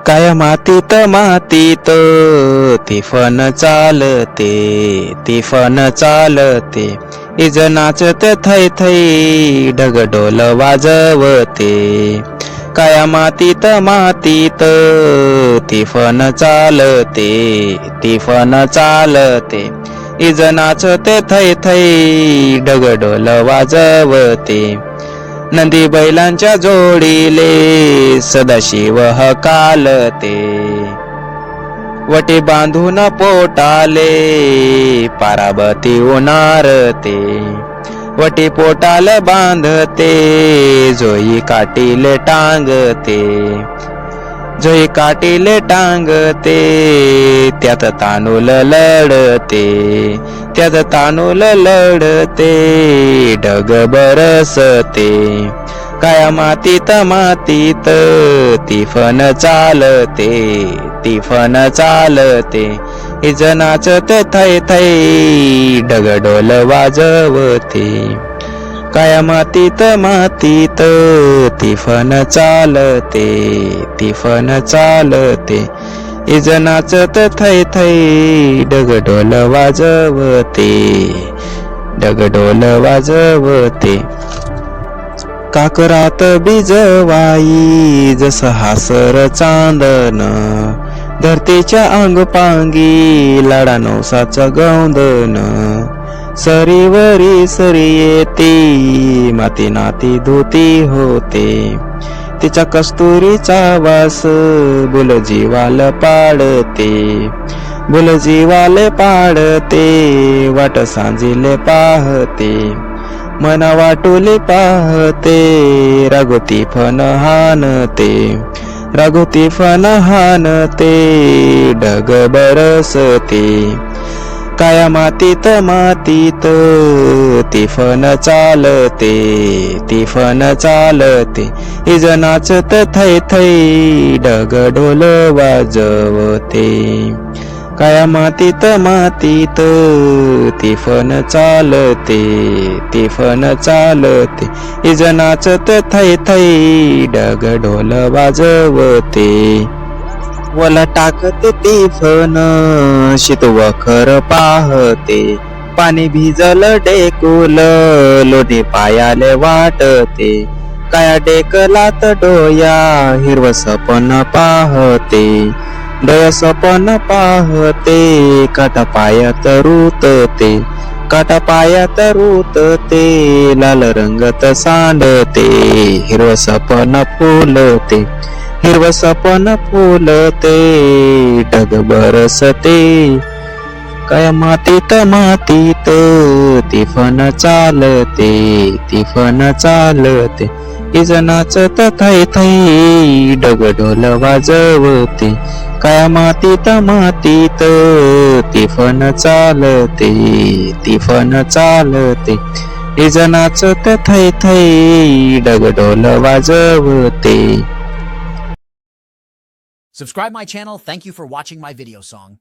काय मातीत मातीत तिफन चालते, तिफन चालते, इज नाचत थै थै ढगढोल वाजवते. काय मातीत मातीत तिफन चालते, तिफन चालते, इज नाचत थै थै ढगढोल वाजवते. नंदी बैलांच्या जोडीले सदाशिव हकालते, वटी बांधून पोटाले पाराबती उनारते. वटी पोटाले बांधते जोई काटीले टांगते, जोई काटीले टांगते, त्यात तांदूळ लढते, त्यात तांदूळ लढते, ढग बरसते. काय मातीत मातीत तिफन चालते, तिफन चालते, इज नाचत थै थै ढगढोल वाजवते. काय मातीत मातीत तिफन चालते, तिफन चालते, इज नाचत थै थै ढगढोल वाजवते, ढगढोल वाजवते. काकरात बिजवाई जस हासर चांदन, धरतीच्या अंगपांगी लाडा नवसाचा गौंदन. सरीवरी सरी येते माती नाती धोती होते, तिच्या कस्तुरीचा वास बुल जीवाल पाडते, बुल जीवाल पाडते, वाट सांजिले पाहते, मना वाटुले पाहते, रागोती फन हानते, रागोती फन हानते, ढग बरसते. काय मातीत मातीत तिफन चालते, तिफन चालते, इज नाचत थै थै ढगढोल वाजवते. काय मातीत मातीत तिफन चालते, तिफन चालते, इज नाचत थै थै ढगढोल वाजवते. वला टाकते तिफन शीतवखर पाहते, पाणी भिजल डेकुल लोढे पायाले वाटते. काय डेकलात डोया हिरव सपन पाहते, डोया सपन पाहते, काटा पायात रुतते, काटा पायात रुतते, लाल रंगत सांडते, हिरव सपन फुलते, हिरव सपन फुलते, ढग बरसते. काय मातीत मातीत तिफन चालते, तिफन चालते, इज नाचत थै थै ढगढोल वाजवते. काय मातीत मातीत तिफन चालते, तिफन चालते, इज नाचत थै थै ढगढोल वाजवते. Subscribe my channel. Thank you for watching my video song.